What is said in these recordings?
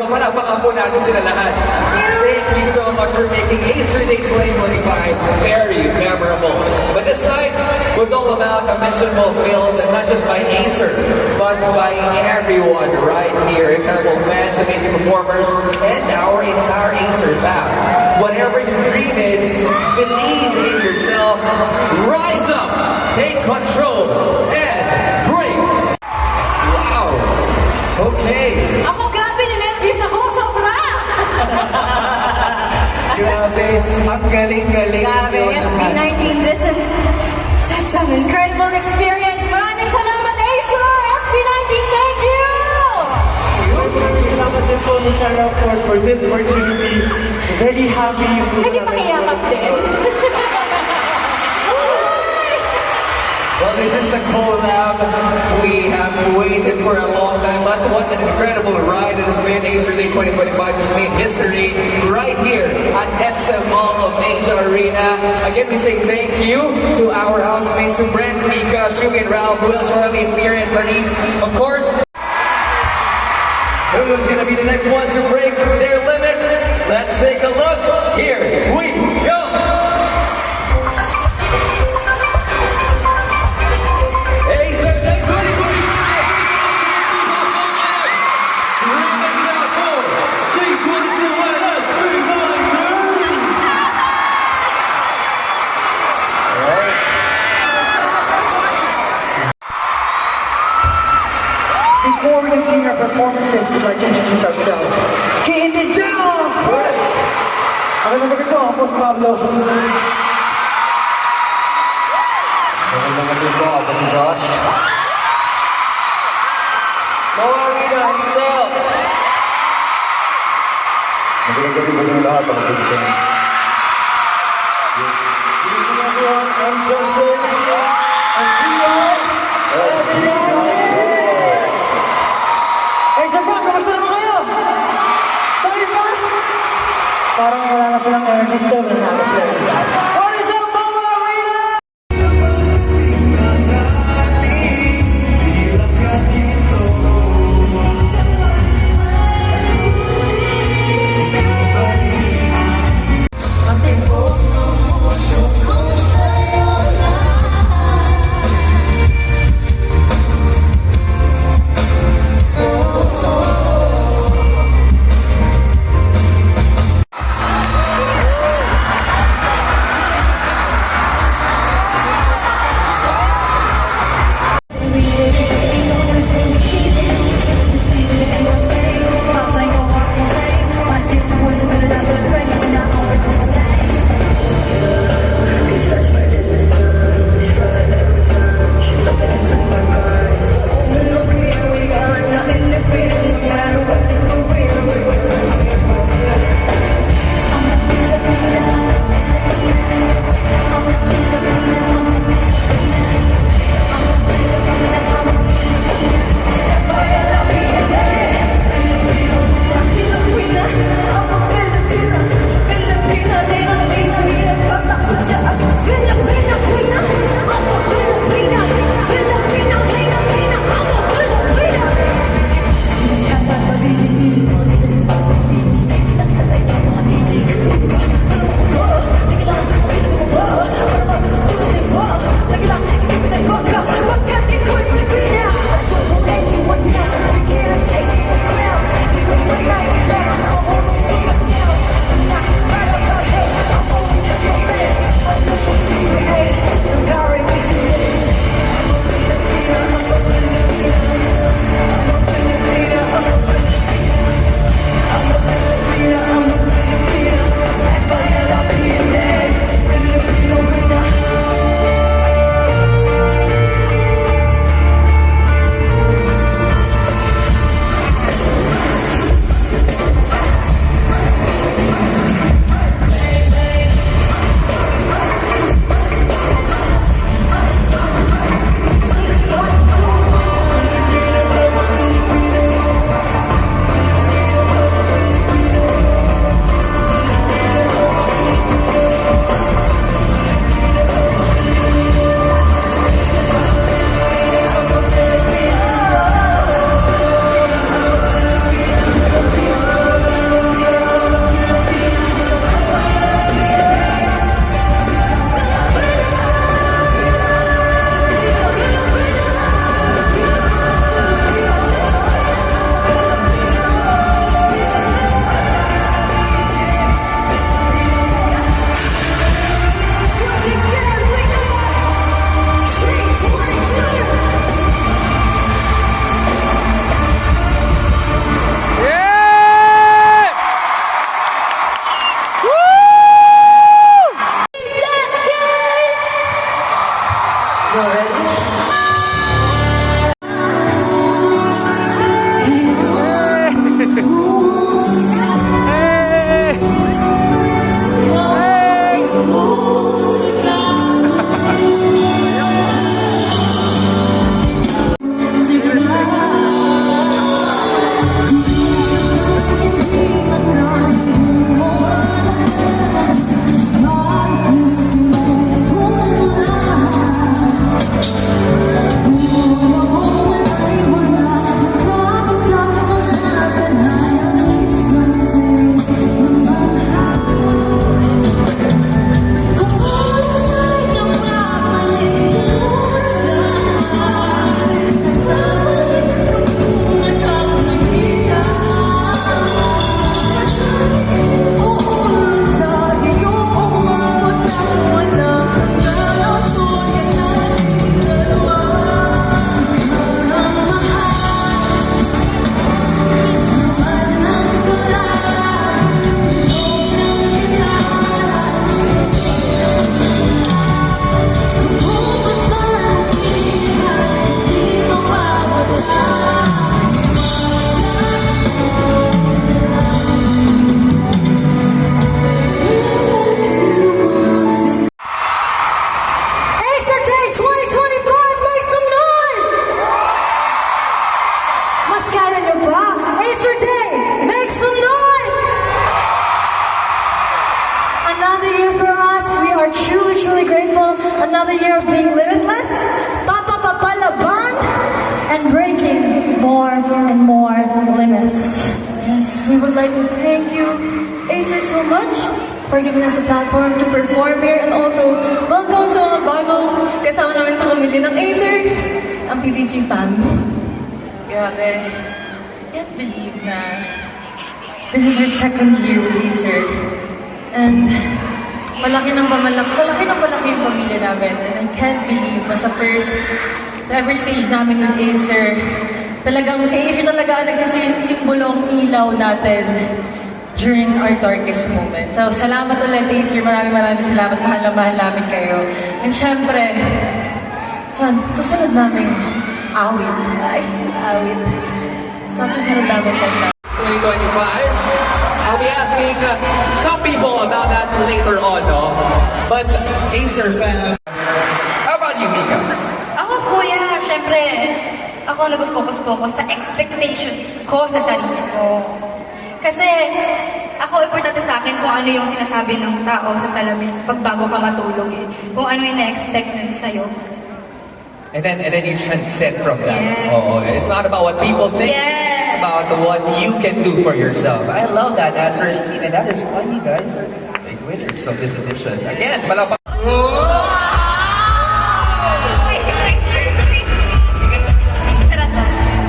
Bravo. Palakpakan po natin sila lahat. Thank you so much for making Acer Day 2025 very memorable. But this night was all about a mission fulfilled, not just by Acer, but by everyone right here. Incredible fans, amazing performers, and our entire Acer fam. Whatever your dream is, believe in yourself, rise up, take control, and break. Wow. Okay. Ako grabe, ninervyos ako, sobra! Grabe, ang galing-galing. Grabe, SB19, this is such an incredible experience. Maraming salamat, Acer! SB19, thank you! Salamat din po, Michelle, of course, for this opportunity. Very happy. Hindi makiyakap din. Well, this is the collab we have waited for a long time, but what an incredible ride it has been. Acer Day 2025 just made history right here at SM Mall of Asia Arena. Again, we say thank you to our housemates, to Brent, Mika, Shubi, and Ralph, Will, Charlie, Spear, and Bernice. Of course, who's going to be the next ones to break their limits? Let's take a look. Here we go. Acer Day 2025. Scream and shout for G22 and SB19. Before we continue our performances, we'd like to introduce ourselves. Get in the zone! Magandang gabi po, ako si Pablo. Magandang gabi po, ako si Josh. Noah Arena, I'm still. Magandang gabi po sa lahat, ako si Ken. Good evening everyone, I'm Justin. I'm Theo. Hey, Sabon, kamusta naman kayo? Sorry ba? Parang wala na silang energy store na nakas lang. What is up, Mama Arena? would like to thank you, Acer, so much for giving us a platform to perform here, and also welcome sa mga bagong kasama namin sa pamilya ng Acer, ang PBG fam. Grabe. Can't believe na this is your second year with Acer. And malaki ng malaki yung pamilya namin. And I can't believe na sa first ever stage namin with Acer, talagang si Acer talaga ang nagsisimbolong ilaw natin during our darkest moment. So, salamat ulit, Acer. Maraming salamat. Mahal na mahal namin kayo. And syempre, sa susunod naming awit. Sa susunod namin kanta. 2025. I'll be asking some people about that later on, no? But Acer fans, how about you, Mika? Ako, kuya, syempre, ako nag-focus sa expectation ko sa sarili ko. Kasi, ako, importante sa akin kung ano yung sinasabi ng tao sa salamin pag bago ka matulog eh. Kung ano yung na-expect nun sa'yo. And then you transcend from that. Yeah. Oh, it's not about what people think, Yeah. about what you can do for yourself. I love that answer, and that is why you guys are big winners of this edition. Again, palapa.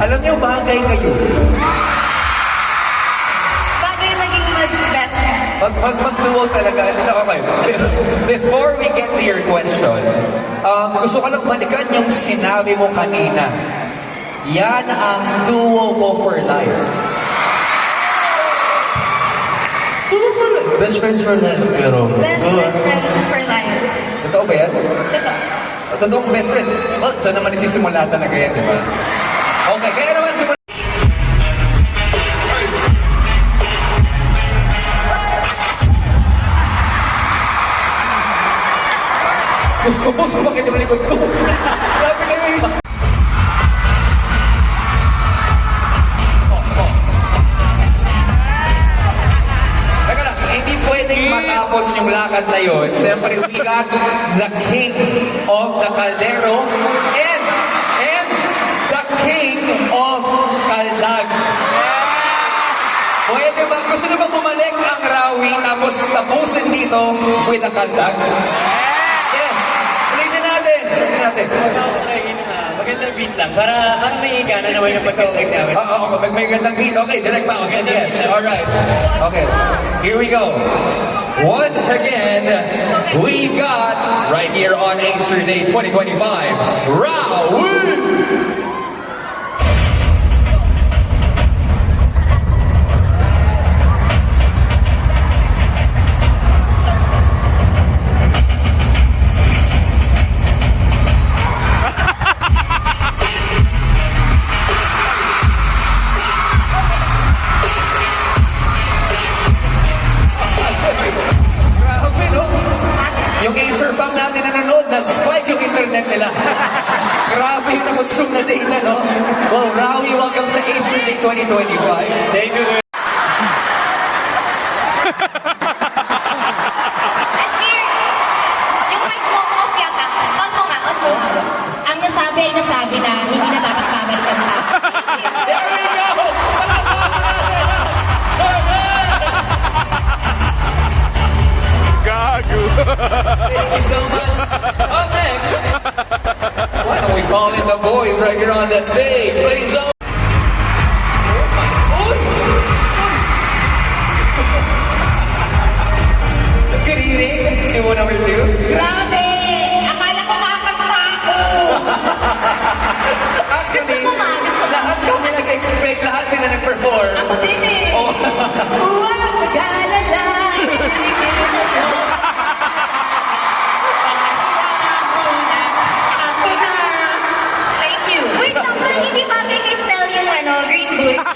Alam niyo, bagay kayo. Bagay maging mag-best friend. Mag-duo talaga. Okay. Before we get to your question, gusto ko lang balikan yung sinabi mo kanina. Yan ang duo ko for life. Best friends for life, pero... Best friends for life. Totoo ba yan? Ito. Totoong best friend. Well, saan naman nagsisimula talaga yan, di ba? Okay, kaya naman simula. Boss, bakit yung likod ko? Grabe kayo yung... Teka lang, hindi pwedeng matapos yung lakad na yun. Siyempre, we got the king of the Caldero and the king of Caldag. Pwede ba? Gusto na ba bumalik ang Rawi tapos tapusin dito with the Caldag? Yes. Ulitin natin. Magandang beat lang. Para may gana naman yung pagkalag namin. Oo, may gandang beat. Okay, direct pause. And yes, alright. Okay, here we go. Once again, we got, right here on Acer Day 2025, Rawi! Grabe, no? Yung Acer fam natin na nanonood, nag-spike yung internet nila. Grabe yung nag-consume na data, no? Well, Rawi, welcome sa Acer Day 2025. Thank you. Yung mic mo off yata. On mo nga, on mo. Ang nasabi na hindi na dapat babalikan pa. There we go! Gago. Thank you so much. Up next, why don't we call in the boys right here on the stage? Ladies and gentlemen. Good evening. Duo number 2. Grabe! Akala ko kakanta ako! Actually, Gusto mo ba? Gusto mo? lahat kami nag-expect, lahat sila nag-perform. Ako din eh! Oh. Walang mag-alala! Ako na! Thank you! Wait lang, parang hindi bagay kay Stell yung green boots.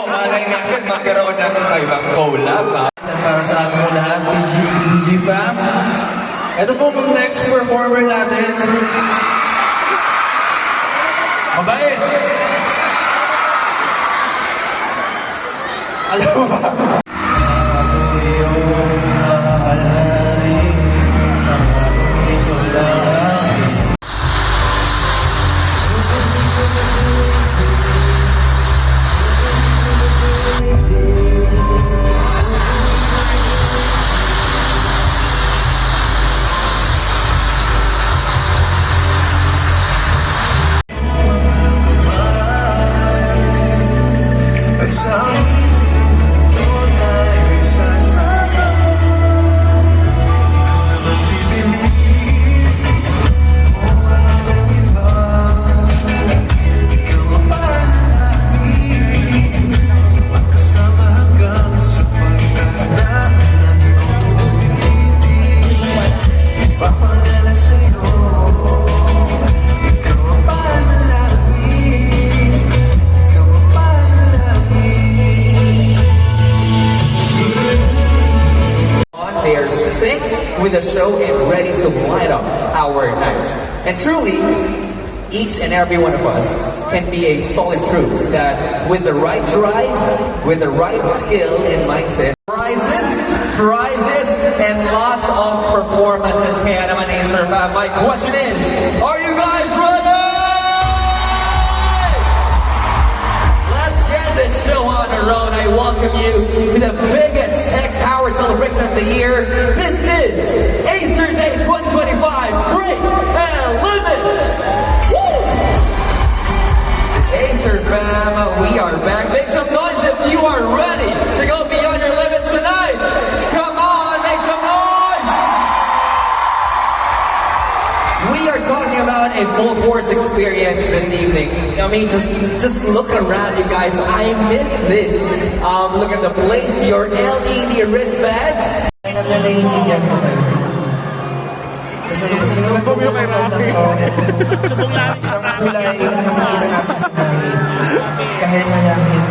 Malay natin magkaroon ng kaibang collab. At para sa amin mo lahat, PBG fam. Ito po ang next performer natin. Mabait! Alam mo ba? Ako yung nahalay, ako ito lang. with a show and ready to light up our night. And truly, each and every one of us can be a solid proof that with the right drive, with the right skill and mindset, prizes, and lots of performances. Kaya naman, Acer Fam, my question is, are you guys ready? Let's get this show on the road. I welcome you to the biggest tech power celebration of the year. This is Acer Day 2025 Break and Limits. Woo! Acer Fam, we are back. Make some noise if you are ready to go beyond your limits tonight. Come on, make some noise. We are talking about a full force experience this evening. I mean, just look around, you guys. I miss this. Look at the place, your LED wristbands. Alam na naiintindihan ko kayo. Kasi nung pagpupuntan ko, isang kulay yung nakikita natin sa langit. Kahit na langit.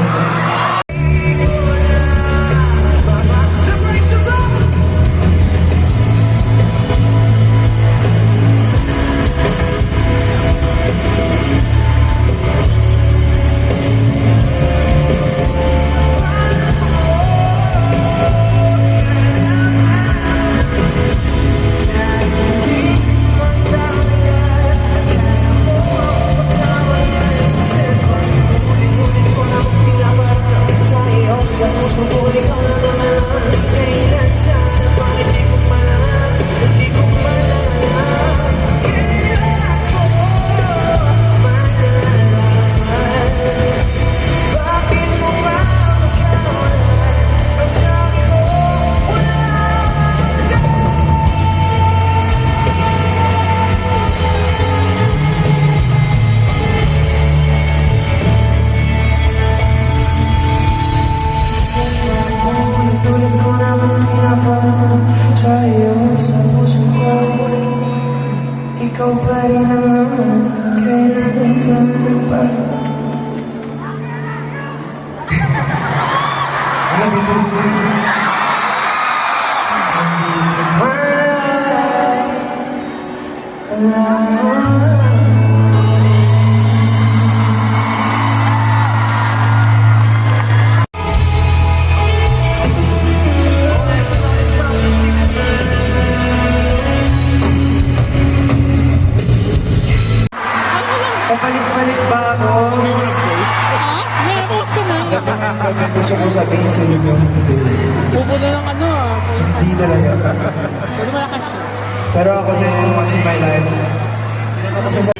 Ikaw pa rin ang naman, kailangan sana pa. I love you too. Hindi ko papalit-palit ba ako? Nilapos ka na. Gusto ko sabihin sa inyo hindi. Bubo na ng ano ah. Hindi talaga. Pwede malakas siya. Pero ako din, once in my life, ako siya sa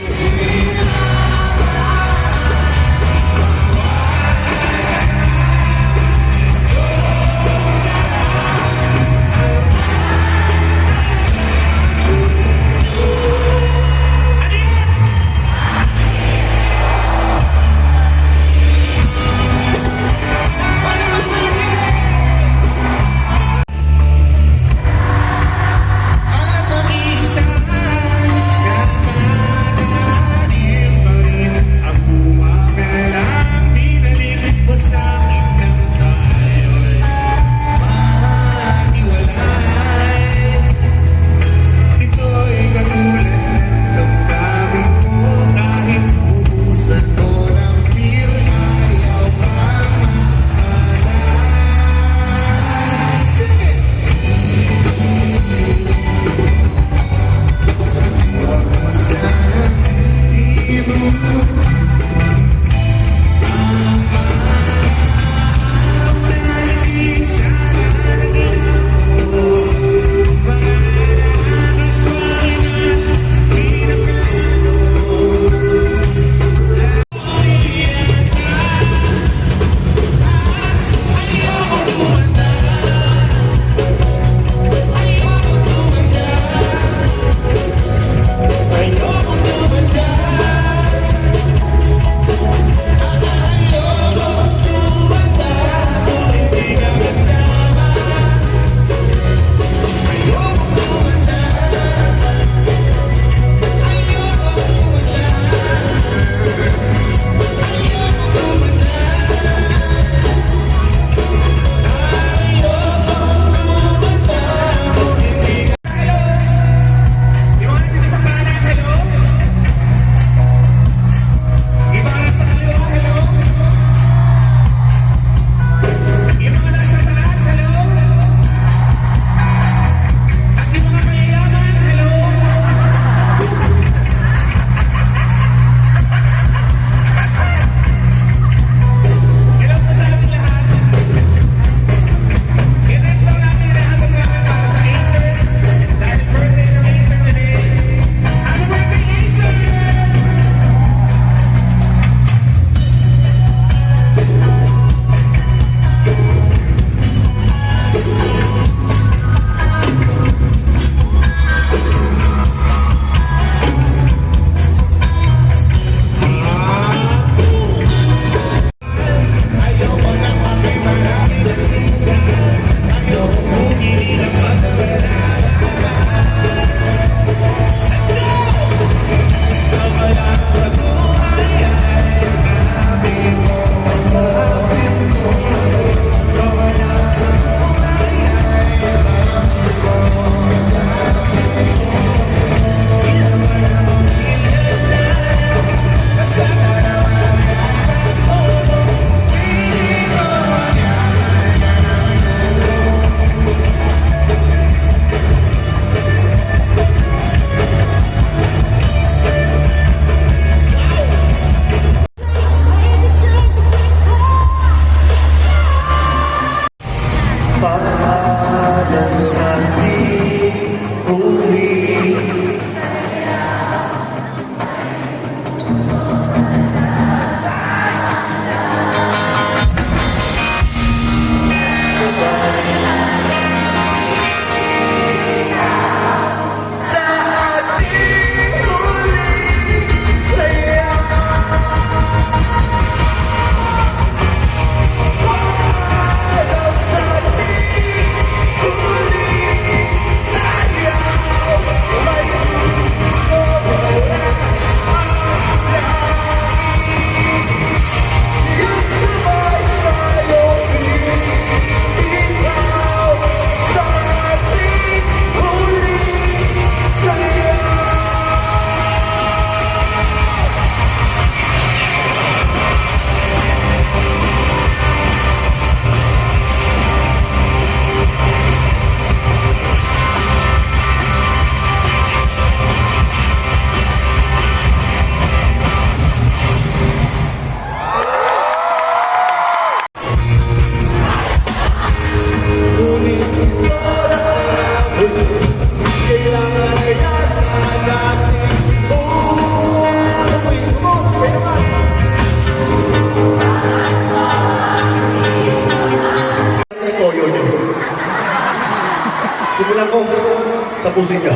Tapusin niyo.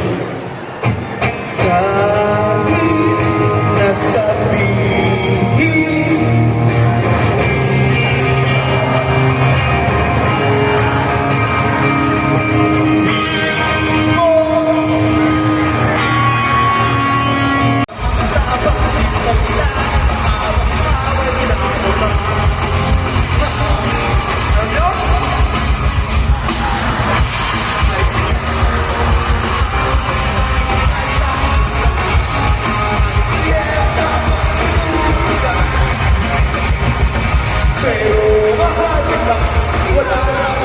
Kahit nasabihin pero mahal kita, wala na